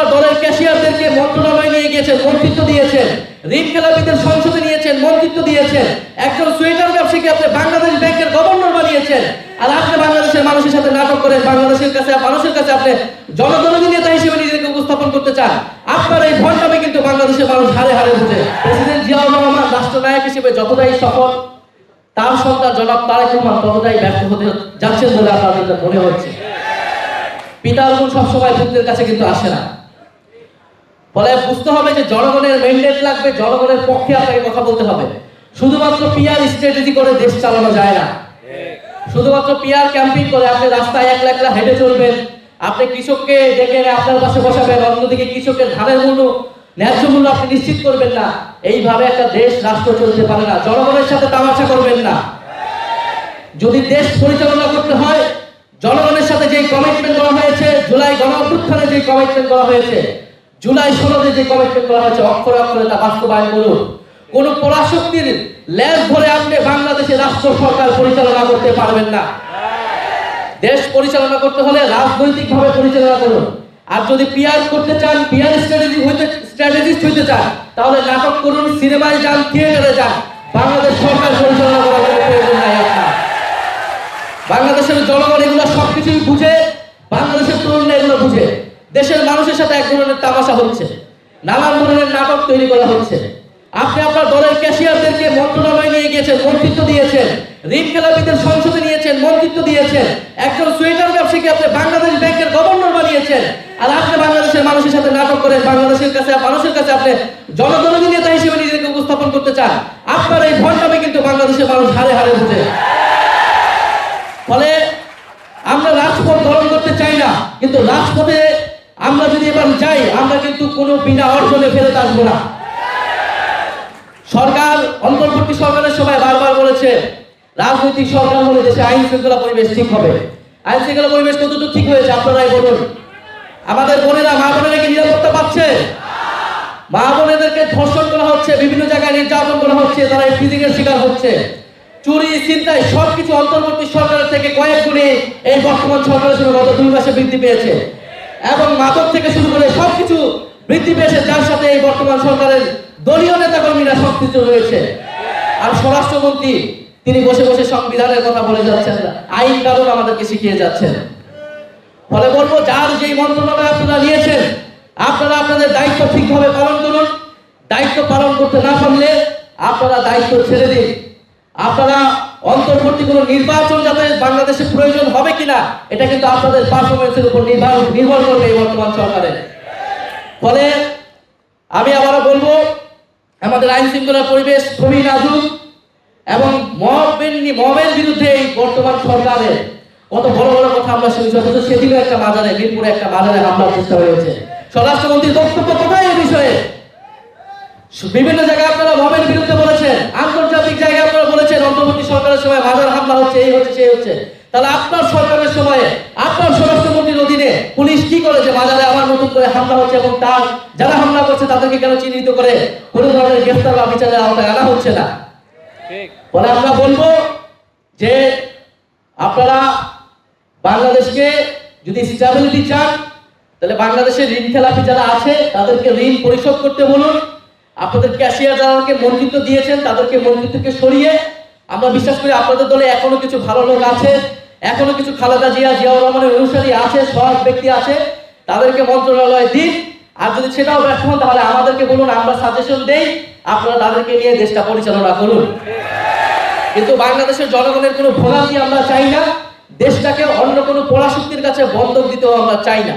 আপনার দলের ক্যাশিয়ারদেরকে মন্ত্রণালয়ে নিয়ে গিয়েছেন, মন্ত্রিত্ব দিয়েছেন, ঋণ খেলাপিদের সংসদে নিয়েছেন, মন্ত্রিত্ব দিয়েছেন, একজন সোয়েটার ব্যবসায়ীকে আপনি বাংলাদেশ ব্যাংকের গভর্নর বানিয়েছেন। আর আপনি বাংলাদেশের মানুষের সাথে নাটক করে বাংলাদেশের কাছে মানুষের কাছে আপনি জনদরদী নেতা হিসেবে নিজেকে উপস্থাপন করতে চান। আপনার এই ভণ্ডামি কিন্তু বাংলাদেশের মানুষ হারে হারে বুঝে। প্রেসিডেন্ট জিয়াউর রহমান রাষ্ট্রনায়ক হিসেবে যতটাই সফল, তার সন্তান জনাব তারেক রহমান ততটাই ব্যর্থ হতে যাচ্ছেন বলে আপনাদের মনে হচ্ছে। পিতার গুণ সবসময় পুত্রের কাছে কিন্তু আসে না। ফলে বুঝতে হবে যে জনগণের ম্যান্ডেট লাগবে, জনগণের পক্ষে আপনাকে কথা বলতে হবে। শুধুমাত্র পিআর স্ট্র্যাটেজি করে দেশ চালানো যায় না। শুধুমাত্র পিআর ক্যাম্পেইন করে আপনি রাস্তায় একলা একলা হেঁটে চলবেন, আপনি কৃষককে ডেকে এনে আপনার পাশে বসাবেন, অন্যদিকে কৃষকের ধানের মূল্য, ন্যায্য মূল্য আপনি নিশ্চিত করবেন না। এইভাবে একটা দেশ রাষ্ট্র চলতে পারে না। জনগণের সাথে তামাশা করবেন না। যদি দেশ পরিচালনা করতে হয়, জনগণের সাথে যে কমিটমেন্ট করা হয়েছে, জুলাই গণঅভ্যুত্থানে যে কমিটমেন্ট করা হয়েছে, জুলাই সনদে যে কমিটমেন্ট করা হয়েছে, অক্ষরে অক্ষরে তা বাস্তবায়ন করুন। কোন পরাশক্তির লেজ ধরে আপনি বাংলাদেশের রাষ্ট্র সরকার পরিচালনা করতে পারবেন না। দেশ পরিচালনা করতে হলে রাজনৈতিকভাবে পরিচালনা করুন। আর যদি পিআর করতে চান, পিআর স্ট্র্যাটেজিস্ট হইতে চান, তাহলে নাটক করুন, সিনেমায় যান, থিয়েটারে যান। বাংলাদেশ সরকার পরিচালনা করার প্রয়োজন নাই আপনার। বাংলাদেশের জনগণ এগুলো সবকিছুই বুঝে, বাংলাদেশের তরুণরা এগুলো বুঝে। দেশের মানুষের সাথে এক ধরনের তামাশা হচ্ছে, নানান ধরনের নাটক তৈরি করা হচ্ছে। আপনি আপনার দলের ক্যাশিয়ারদেরকে মন্ত্রণালয়ে নিয়ে গিয়েছেন, মন্ত্রিত্ব দিয়েছেন, ঋণ খেলাপিদের সংসদে নিয়েছেন, মন্ত্রিত্ব দিয়েছেন, একজন সোয়েটার ব্যবসায়ীকে আপনি বাংলাদেশ ব্যাংকের গভর্নর বানিয়েছেন। আর আপনি বাংলাদেশের মানুষের সাথে নাটক করে বাংলাদেশের কাছে মানুষের কাছে আপনি জনদরদী নেতা হিসেবে নিজেকে উপস্থাপন করতে চান। আপনার এই ভণ্ডামি কিন্তু বাংলাদেশের মানুষ হারে হারে বুঝে। ফলে আমরা রাজপথ দখল করতে চাই না, কিন্তু রাজপথে আমরা যদি এবার যাই, আমরা কিন্তু কোনো বিনা অর্জনে ফেরত আসবো না। সরকার, অন্তর্বর্তী সরকারের সময় বারবার বলেছে রাজনৈতিক সরকার হলে দেশে আইন শৃঙ্খলা পরিবেশ ঠিক হবে। আইন শৃঙ্খলা পরিবেশ কতটুকু ঠিক হয়েছে আপনারাই বলুন। আমাদের বোনেরা, মা বোনেরা কি নিরাপত্তা পাচ্ছে? মা বোনেদেরকে ধর্ষণ করা হচ্ছে, বিভিন্ন জায়গায় নির্যাতন করা হচ্ছে, তারা ফিজিংয়ের শিকার হচ্ছে। চুরি, ছিনতাই সবকিছু অন্তর্বর্তী সরকারের থেকে কয়েক গুণে এই বর্তমান সরকারের সঙ্গে গত 2 মাসে বৃদ্ধি পেয়েছে। এবং মাদক থেকে শুরু করে সবকিছু বৃদ্ধি পেয়েছে, যার সাথে এই বর্তমান সরকারের দলীয় নেতাকর্মীরা সংশ্লিষ্ট রয়েছে। আর স্বরাষ্ট্রমন্ত্রী তিনি বসে বসে সংবিধানের কথা বলে যাচ্ছেন, আইন কানুন আমাদেরকে শিখিয়ে যাচ্ছেন। ফলে বলবো, যার যেই মন্ত্রণালয় আপনারা নিয়েছেন, আপনারা আপনাদের দায়িত্ব ঠিকভাবে পালন করুন। দায়িত্ব পালন করতে না পারলে আপনারা দায়িত্ব ছেড়ে দিন। আপনারা অন্তর্বর্তী কোনো নির্বাচন যাতে বাংলাদেশে প্রয়োজন হবে কিনা, এটা কিন্তু আপনাদের পারফরমেন্সের উপর নির্ভর করবে এই বর্তমান সরকারের। ফলে আমি আবারও বলবো, আমাদের আইন শৃঙ্খলার পরিবেশ খুবই নাজুক এবং মবের বিরুদ্ধে এই বর্তমান সরকারের কত বড় বড় কথা আমরা শুনছি। অথচ সেদিনও একটা বাজারে, মিরপুরে একটা বাজারে হামলার চেষ্টা হয়েছে। স্বরাষ্ট্রমন্ত্রীর বক্তব্য কোথায় এই বিষয়ে? বিভিন্ন জায়গায় আপনারা মবের বিরুদ্ধে বলেছেন, আন্তর্জাতিক জায়গায় আপনারা বলেছেন অন্তর্বর্তী সরকারের সময় বাজার হামলা হচ্ছে, এই হচ্ছে, সেই হচ্ছে। তাহলে আপনার সরকারের সময়ে আপনার স্বরাষ্ট্রমন্ত্রীর অধীনে পুলিশ কি করেছে? বাজারে আবার নতুন করে হামলা হচ্ছে এবং তার যারা হামলা করছে তাদেরকে কেন চিহ্নিত করে কোনো ধরনের গ্রেফতার বা বিচারের আওতায় আনা হচ্ছে না? ফলে আমরা বলবো যে আপনারা বাংলাদেশকে যদি স্টেবিলিটি চান, তাহলে বাংলাদেশের ঋণ খেলাপি যারা আছে তাদেরকে ঋণ পরিশোধ করতে বলুন। আপনাদের ক্যাশিয়ার যাদেরকে মন্ত্রিত্ব দিয়েছেন তাদেরকে মন্ত্রিত্বকে সরিয়ে, আমরা বিশ্বাস করি আপনাদের দলে এখনো কিছু ভালো লোক আছে, এখনো কিছু খালেদা জিয়া, জিয়াউর রহমানের অনুসারী আছে, সৎ ব্যক্তি আছে, তাদেরকে মন্ত্রণালয় দিন। আর যদি সেটাও ব্যর্থ হন, তাহলে আমাদেরকে বলুন, আমরা সাজেশন দেই, আপনারা তাদেরকে নিয়ে দেশটা পরিচালনা করুন। কিন্তু বাংলাদেশের জনগণের কোনো ভোগান্তি আমরা চাই না, দেশটাকে অন্য কোনো পরাশক্তির কাছে বন্ধক দিতেও আমরা চাই না।